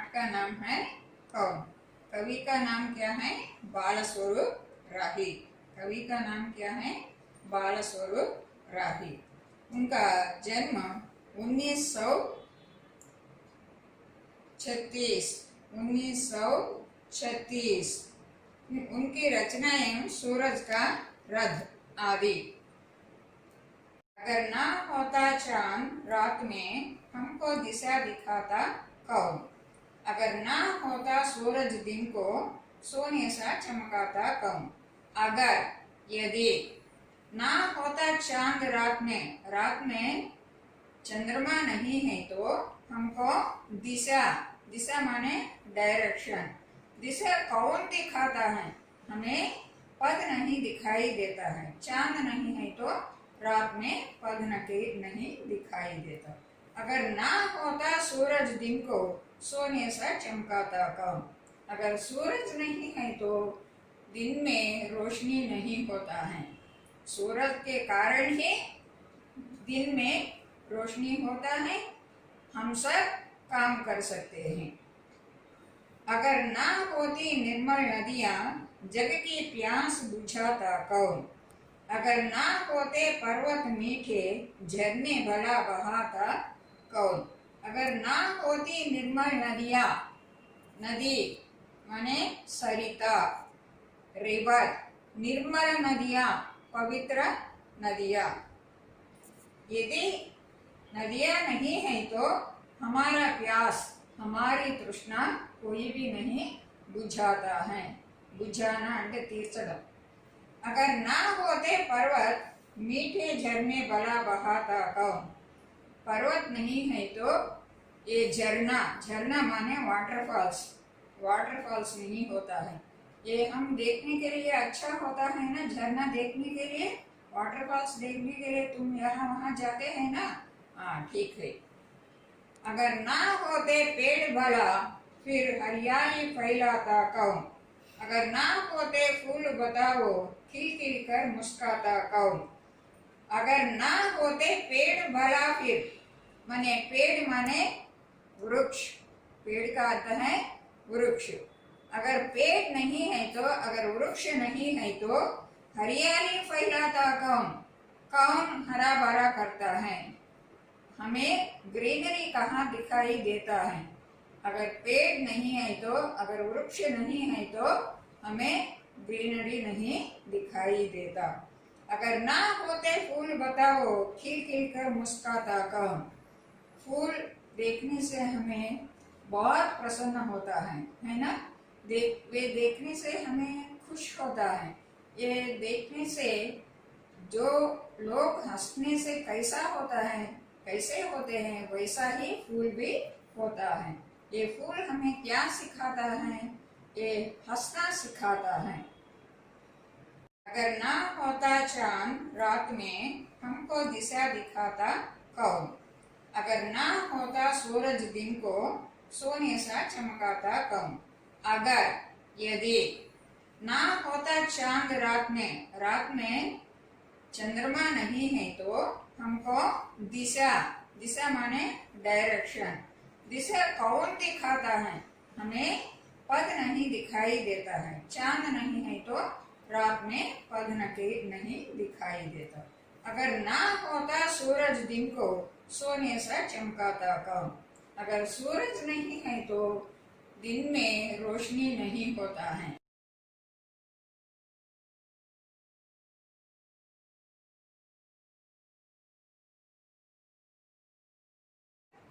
का नाम है कौन? कवि का नाम क्या है? बालस्वरूप राही। कवि का नाम क्या है? बालस्वरूप राही। उनका जन्म 1936। उनकी रचनाएं सूरज का रथ आदि। अगर ना होता चांद रात में हमको दिशा दिखाता कौन? अगर ना होता सूरज दिन को सोने सा चमकाता कौन? अगर यदि ना होता चांद रात में चंद्रमा नहीं है तो हमको दिशा, दिशा माने डायरेक्शन, दिशा कौन दिखाता है? हमें पद नहीं दिखाई देता है। चांद नहीं है तो रात में पद नहीं दिखाई देता। अगर ना होता सूरज दिन को सोने सा चमकाता कौन? अगर सूरज नहीं है तो दिन में रोशनी नहीं होता है। सूरज के कारण ही दिन में रोशनी होता है, हम सब काम कर सकते हैं। अगर ना होती निर्मल नदियां जग की प्यास बुझाता कौन? अगर ना होते पर्वत मीठे झरने भला बहाता कौन? अगर ना होती निर्मल नदियां, नदी माने सरिता, रिवर, निर्मल नदियां पवित्र नदियां। यदि नदियां नहीं है तो हमारा प्यास, हमारी तृष्णा कोई भी नहीं बुझाता है। बुझाना अंटे तीर्चडम। अगर ना होते पर्वत मीठे झरने भला बहाता कौन? पर्वत नहीं है तो ये झरना, झरना माने वाटरफॉल्स, वाटरफॉल्स नहीं होता है। ये हम देखने के लिए अच्छा होता है ना, झरना देखने के लिए, वाटरफॉल्स देखने के लिए तुम यहाँ वहाँ जाते हैं ना? हाँ ठीक है। अगर ना होते पेड़ भला फिर हरियाली फैलाता कौन? अगर ना होते फूल बताओ खिल खिल कर मुस्काता कौन? अगर ना होते पेड़ भला फिर माने पेड़ माने वृक्ष, पेड़ का अर्थ है वृक्ष। अगर पेड़ नहीं है तो, अगर वृक्ष नहीं है तो हरियाली फैलाता कौन? कौन हरा भरा करता है? हमें ग्रीनरी कहाँ दिखाई देता है? अगर पेड़ नहीं है तो, अगर वृक्ष नहीं है तो हमें ग्रीनरी नहीं दिखाई देता। अगर ना होते फूल बताओ खिल खिल कर मुस्काता कौन? फूल देखने से हमें बहुत प्रसन्न होता है ना? वे देखने से हमें खुश होता है। ये देखने से जो लोग हंसने से कैसा होता है, कैसे होते हैं, वैसा ही फूल भी होता है। ये फूल हमें क्या सिखाता है? ये हंसना सिखाता है। अगर ना होता चांद रात में हमको दिशा दिखाता कौन? अगर ना होता सूरज दिन को सोने सा चमकाता कौन? अगर यदि ना होता चांद रात में चंद्रमा नहीं है तो हमको दिशा, दिशा माने डायरेक्शन, दिशा कौन दिखाता है? हमें पद नहीं दिखाई देता है। चांद नहीं है तो रात में पद नहीं दिखाई देता। अगर ना होता सूरज दिन को सोने सा चमकाता कौन? अगर सूरज नहीं है तो दिन में रोशनी नहीं होता है।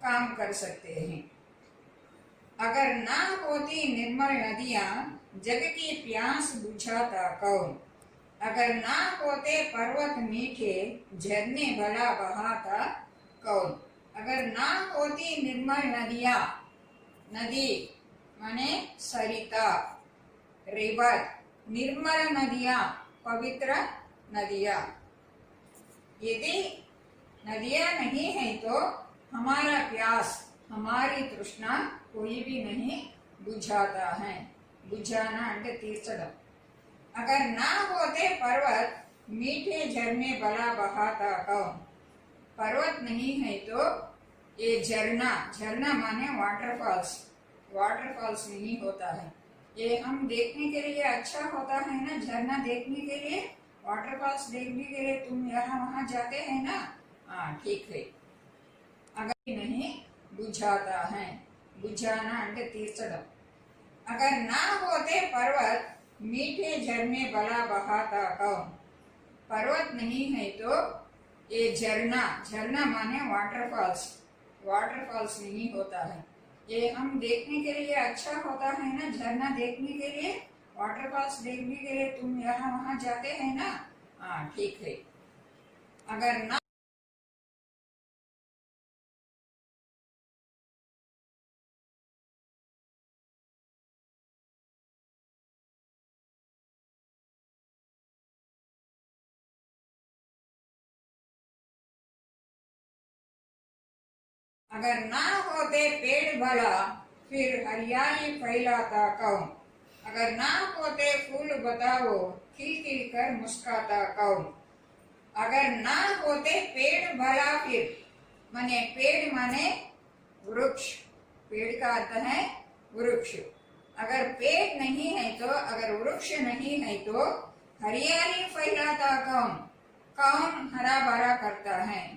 काम कर सकते हैं। अगर ना होती निर्मल नदियां जग की प्यास बुझाता कौन? अगर ना होते पर्वत मीठे झरने भला बहाता कौन? अगर ना होती निर्मल नदियां, नदी माने सरिता, रिवर, निर्मल नदियां पवित्र नदियां। यदि नदियां नहीं है तो हमारा प्यास, हमारी तृष्णा कोई भी नहीं बुझाता है। बुझाना अंटे तीर्चडम। अगर ना होते पर्वत मीठे झरने भला बहाता कौन? पर्वत नहीं है तो ये झरना, झरना माने वाटरफॉल्स, वाटरफॉल्स नहीं होता है। ये हम देखने के लिए अच्छा होता है ना, झरना देखने के लिए, वाटरफॉल्स देखने के लिए तुम यहाँ वहाँ जाते हैं ना। हाँ ठीक है। अगर नहीं बुझाता है, बुझाना అంటే తీర్చడం। अगर ना होते पर्वत मीठे झरने भला बहाता कौन। पर्वत नहीं है तो ये झरना, झरना माने वाटरफॉल्स, वाटरफॉल्स नहीं होता है। ये हम देखने के लिए अच्छा होता है ना, झरना देखने के लिए, वाटरफॉल्स देखने के लिए तुम यहाँ वहाँ जाते हैं ना। हाँ ठीक है। अगर ना अगर ना होते पेड़ भला फिर हरियाली फैलाता कौन। अगर ना होते फूल बताओ खिल खिल कर मुस्काता कौन। अगर ना होते पेड़ भला फिर माने पेड़ माने वृक्ष, पेड़ का अर्थ है वृक्ष। अगर पेड़ नहीं है तो, अगर वृक्ष नहीं है तो हरियाली फैलाता कौन, कौन हरा भरा करता है।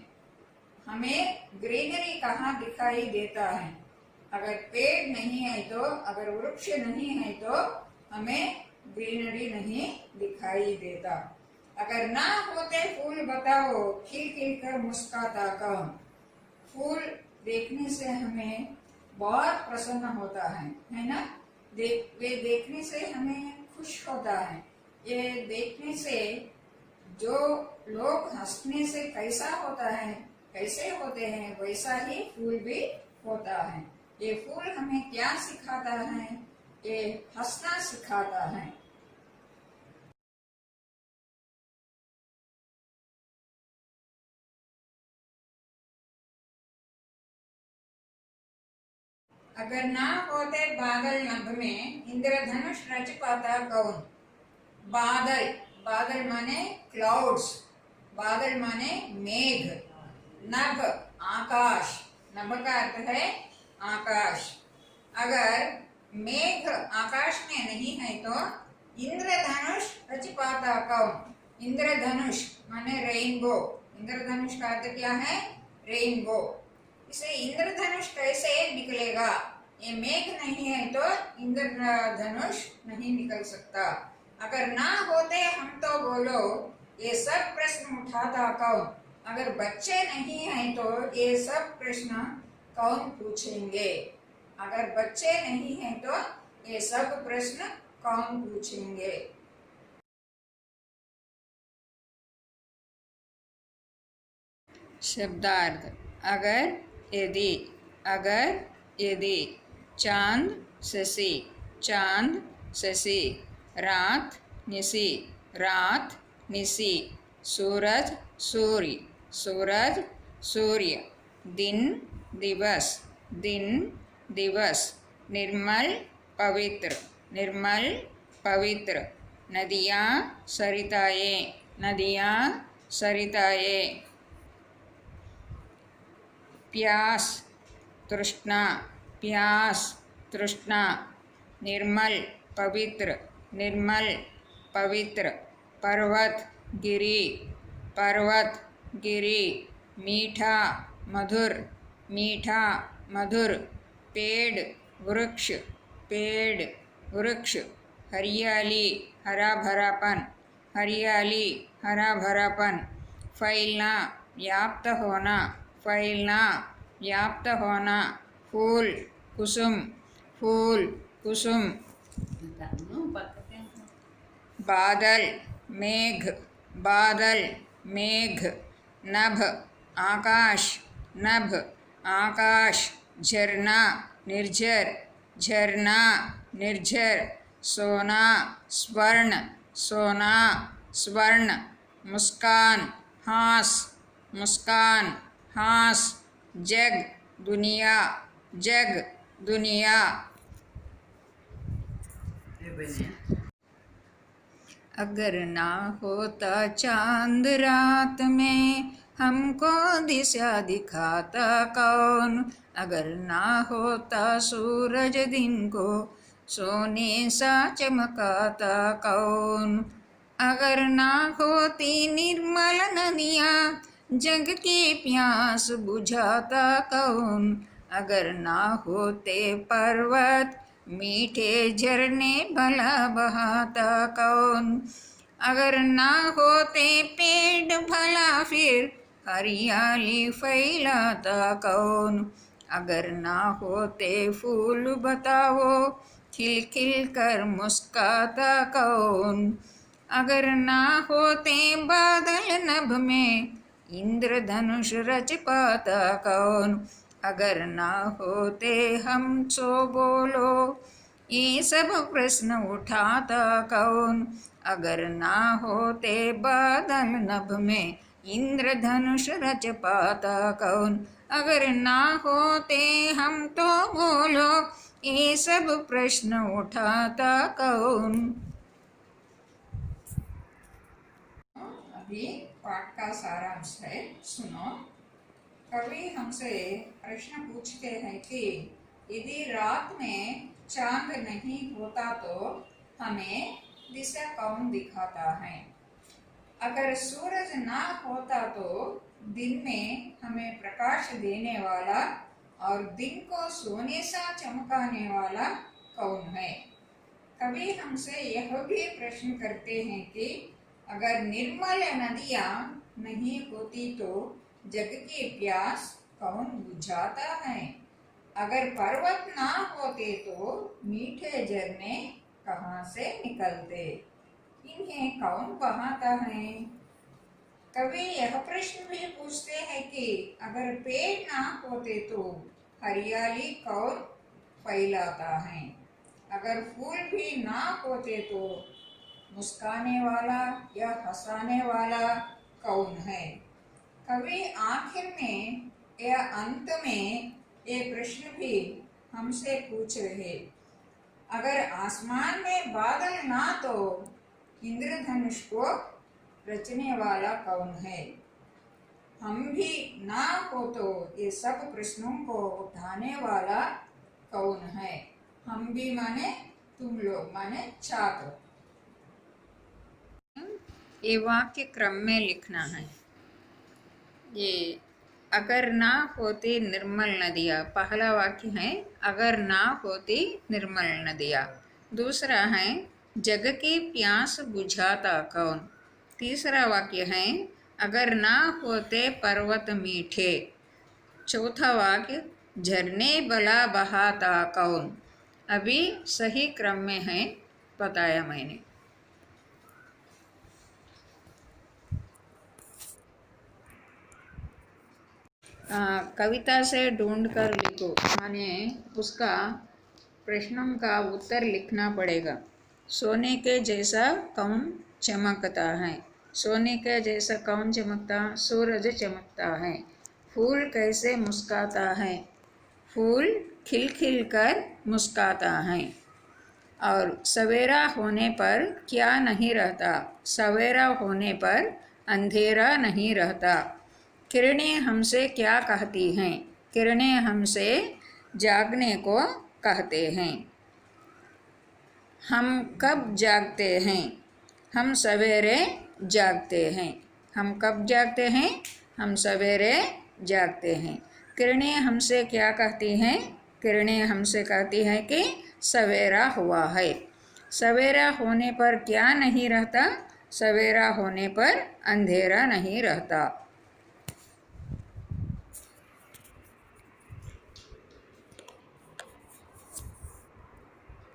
हमें ग्रीनरी कहाँ दिखाई देता है। अगर पेड़ नहीं है तो, अगर वृक्ष नहीं है तो हमें ग्रीनरी नहीं दिखाई देता। अगर ना होते फूल बताओ खिल खिल कर मुस्काता कौन। फूल देखने से हमें बहुत प्रसन्न होता है ना। वे देखने से हमें खुश होता है। ये देखने से जो लोग हंसने से कैसा होता है, कैसे होते हैं, वैसा ही फूल भी होता है। ये फूल हमें क्या सिखाता है, ये हंसना सिखाता है। अगर ना होते बादल नभ में इंद्रधनुष रच पाता कौन। बादल, बादल माने क्लाउड्स, बादल माने मेघ, नभ आकाश, नभ का अर्थ है आकाश। अगर मेघ आकाश में नहीं है तो इंद्रधनुष रच पाता कौन। इंद्रधनुष माने रेनबो, इंद्रधनुष का अर्थ क्या है, रेनबो। इसे इंद्रधनुष कैसे निकलेगा, ये मेघ नहीं है तो इंद्रधनुष नहीं निकल सकता। अगर ना होते हम तो बोलो ये सब प्रश्न उठाता कौन। अगर बच्चे नहीं हैं तो ये सब प्रश्न कौन पूछेंगे। अगर बच्चे नहीं हैं तो ये सब प्रश्न कौन पूछेंगे। शब्दार्थ। अगर यदि, अगर यदि। चांद शशि, चांद शशि। रात निशी, रात निशी। सूरज सूर्य, सूरज सूर्य। दिन दिवस, दिन दिवस। निर्मल पवित्र, निर्मल पवित्र। नदियाँ सरिताएं, नदियाँ सरिताएं। प्यास तृष्णा, प्यास तृष्णा। निर्मल पवित्र, निर्मल पवित्र। पर्वत गिरी, पर्वत गिरी। मीठा मधुर, मीठा मधुर। पेड़ वृक्ष, पेड़ वृक्ष। हरियाली हरा भरापन, हरियाली हरा भरापन। फैलना व्याप्त होना, फैलना व्याप्त होना। फूल कुसुम, फूल कुसुम। बादल मेघ, बादल मेघ। नभ आकाश, नभ आकाश। झरना निर्झर, झरना निर्झर। सोना स्वर्ण, सोना स्वर्ण। मुस्कान हास, मुस्कान हास। जग दुनिया, जग दुनिया। अगर ना होता चांद रात में हमको दिशा दिखाता कौन। अगर ना होता सूरज दिन को सोने सा चमकाता कौन। अगर ना होती निर्मल नदियाँ जग की प्यास बुझाता कौन। अगर ना होते पर्वत मीठे झरने भला बहाता कौन। अगर ना होते पेड़ भला फिर हरियाली फैलाता कौन। अगर ना होते फूल बताओ खिल खिल कर मुस्काता कौन। अगर ना होते बादल नभ में इंद्रधनुष रच पाता कौन। अगर ना होते हम सो बोलो ये सब प्रश्न उठाता कौन। अगर ना होते बादल नभ में इंद्रधनुष रच पाता कौन। अगर ना होते हम तो बोलो ये सब प्रश्न उठाता कौन। अभी पाठ का सारांश है, सुनो। कवि हमसे प्रश्न पूछते हैं कि यदि रात में चांद नहीं होता तो हमें दिशा कौन दिखाता है। अगर सूरज ना होता तो दिन में हमें प्रकाश देने वाला और दिन को सोने सा चमकाने वाला कौन है। कवि हमसे यह भी प्रश्न करते हैं कि अगर निर्मल नदियाँ नहीं होती तो जग की प्यास कौन बुझाता है। अगर पर्वत ना होते तो मीठे झरने कहाँ से निकलते, इन्हें कौन बहाता है। कवि यह प्रश्न भी पूछते हैं कि अगर पेड़ ना होते तो हरियाली कौन फैलाता है। अगर फूल भी ना होते तो मुस्काने वाला या हंसाने वाला कौन है। कवि आखिर में या अंत में ये प्रश्न भी हमसे पूछ रहे, अगर आसमान में बादल ना तो इंद्रधनुष को रचने वाला कौन है। हम भी ना हो तो ये सब प्रश्नों को उठाने वाला कौन है। हम भी माने तुम लोग माने छात्र। ये वाक्य क्रम में लिखना है। ये अगर ना होती निर्मल नदियाँ, पहला वाक्य है अगर ना होती निर्मल नदियाँ। दूसरा है जग की प्यास बुझाता कौन। तीसरा वाक्य है अगर ना होते पर्वत मीठे। चौथा वाक्य झरने भला बहाता कौन। अभी सही क्रम में है, बताया मैंने। कविता से ढूंढ कर लिखो, माने उसका प्रश्नों का उत्तर लिखना पड़ेगा। सोने के जैसा कौन चमकता है। सोने के जैसा कौन चमकता, सूरज चमकता है। फूल कैसे मुस्काता है, फूल खिल खिल कर मुस्काता है। और सवेरा होने पर क्या नहीं रहता, सवेरा होने पर अंधेरा नहीं रहता। किरणें हमसे क्या कहती हैं, किरणें हमसे जागने को कहते हैं। हम कब जागते हैं, हम सवेरे जागते हैं। हम कब जागते हैं, हम सवेरे जागते हैं। किरणें हमसे क्या कहती हैं, किरणें हमसे कहती हैं कि सवेरा हुआ है। सवेरा होने पर क्या नहीं रहता, सवेरा होने पर अंधेरा नहीं रहता।